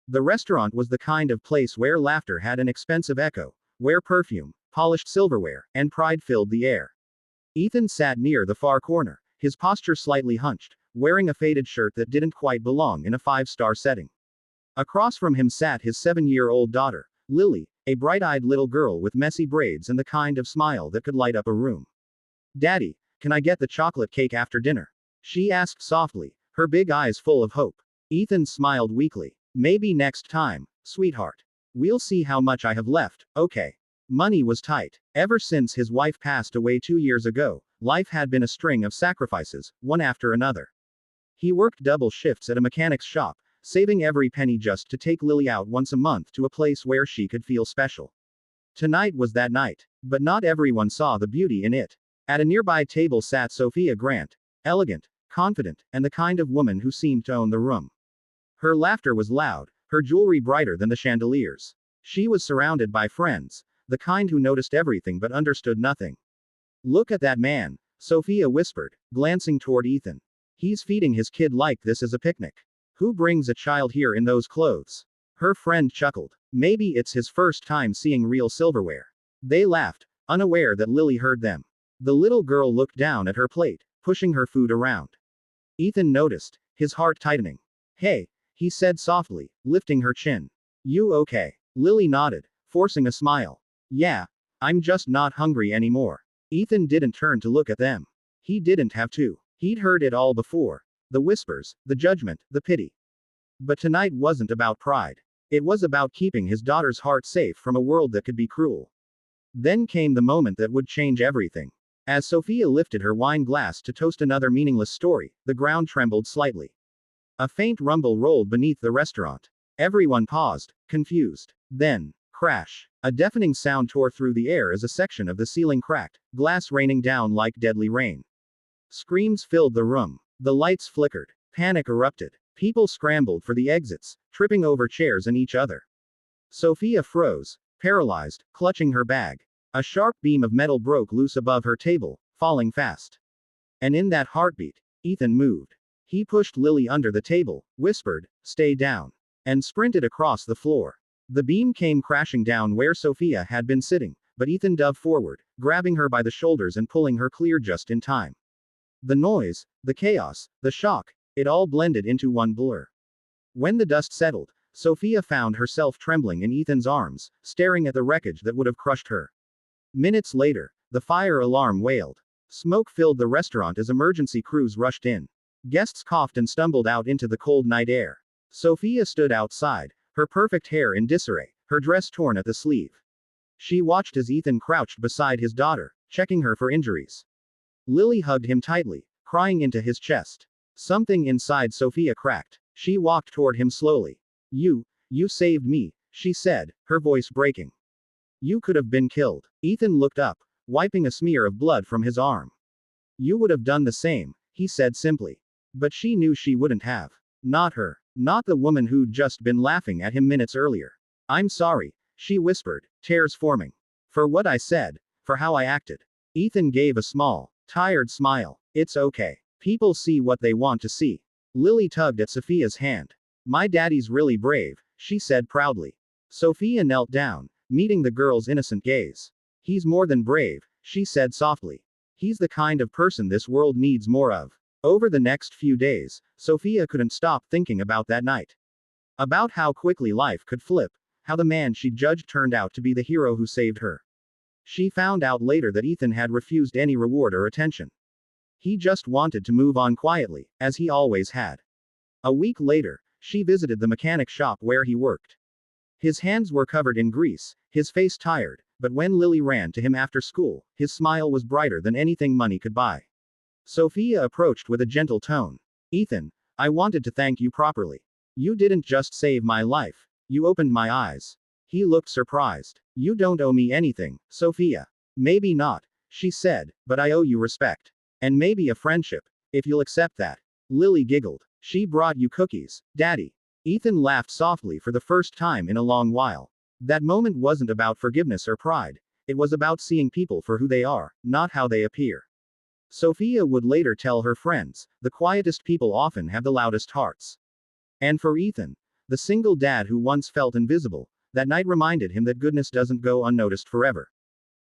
The restaurant was the kind of place where laughter had an expensive echo, where perfume, polished silverware, and pride filled the air. Ethan sat near the far corner, his posture slightly hunched, wearing a faded shirt that didn't quite belong in a five-star setting. Across from him sat his 7-year-old daughter, Lily, a bright-eyed little girl with messy braids and the kind of smile that could light up a room. "Daddy, can I get the chocolate cake after dinner?" she asked softly, her big eyes full of hope. Ethan smiled weakly. "Maybe next time, sweetheart. We'll see how much I have left, okay?" Money was tight. Ever since his wife passed away 2 years ago, life had been a string of sacrifices, one after another. He worked double shifts at a mechanic's shop, saving every penny just to take Lily out once a month to a place where she could feel special. Tonight was that night. But not everyone saw the beauty in it. At a nearby table sat Sophia Grant, elegant, confident, and the kind of woman who seemed to own the room. Her laughter was loud, her jewelry brighter than the chandeliers. She was surrounded by friends, the kind who noticed everything but understood nothing. "Look at that man," Sophia whispered, glancing toward Ethan. "He's feeding his kid like this is a picnic. Who brings a child here in those clothes?" Her friend chuckled. "Maybe it's his first time seeing real silverware." They laughed, unaware that Lily heard them. The little girl looked down at her plate, pushing her food around. Ethan noticed, his heart tightening. "Hey," he said softly, lifting her chin. "You okay?" Lily nodded, forcing a smile. "Yeah. I'm just not hungry anymore." Ethan didn't turn to look at them. He didn't have to. He'd heard it all before. The whispers, the judgment, the pity. But tonight wasn't about pride. It was about keeping his daughter's heart safe from a world that could be cruel. Then came the moment that would change everything. As Sophia lifted her wine glass to toast another meaningless story, the ground trembled slightly. A faint rumble rolled beneath the restaurant. Everyone paused, confused. Then, crash. A deafening sound tore through the air as a section of the ceiling cracked, glass raining down like deadly rain. Screams filled the room. The lights flickered. Panic erupted. People scrambled for the exits, tripping over chairs and each other. Sophia froze, paralyzed, clutching her bag. A sharp beam of metal broke loose above her table, falling fast. And in that heartbeat, Ethan moved. He pushed Lily under the table, whispered, "Stay down," and sprinted across the floor. The beam came crashing down where Sophia had been sitting, but Ethan dove forward, grabbing her by the shoulders and pulling her clear just in time. The noise, the chaos, the shock, it all blended into one blur. When the dust settled, Sophia found herself trembling in Ethan's arms, staring at the wreckage that would have crushed her. Minutes later, the fire alarm wailed. Smoke filled the restaurant as emergency crews rushed in. Guests coughed and stumbled out into the cold night air. Sophia stood outside, her perfect hair in disarray, her dress torn at the sleeve. She watched as Ethan crouched beside his daughter, checking her for injuries. Lily hugged him tightly, crying into his chest. Something inside Sophia cracked. She walked toward him slowly. You saved me," she said, her voice breaking. "You could have been killed." Ethan looked up, wiping a smear of blood from his arm. "You would have done the same," he said simply. But she knew she wouldn't have. Not her. Not the woman who'd just been laughing at him minutes earlier. "I'm sorry," she whispered, tears forming. "For what I said. For how I acted." Ethan gave a small, tired smile. "It's okay. People see what they want to see." Lily tugged at Sophia's hand. "My daddy's really brave," she said proudly. Sophia knelt down, meeting the girl's innocent gaze. "He's more than brave," she said softly. "He's the kind of person this world needs more of." Over the next few days, Sophia couldn't stop thinking about that night. About how quickly life could flip, how the man she judged turned out to be the hero who saved her. She found out later that Ethan had refused any reward or attention. He just wanted to move on quietly, as he always had. A week later, she visited the mechanic shop where he worked. His hands were covered in grease, his face tired, but when Lily ran to him after school, his smile was brighter than anything money could buy. Sophia approached with a gentle tone. "Ethan, I wanted to thank you properly. You didn't just save my life. You opened my eyes." He looked surprised. "You don't owe me anything, Sophia." "Maybe not," she said, "but I owe you respect. And maybe a friendship, if you'll accept that." Lily giggled. "She brought you cookies, Daddy." Ethan laughed softly for the first time in a long while. That moment wasn't about forgiveness or pride. It was about seeing people for who they are, not how they appear. Sophia would later tell her friends, the quietest people often have the loudest hearts. And for Ethan, The single dad who once felt invisible, that night reminded him that goodness doesn't go unnoticed forever.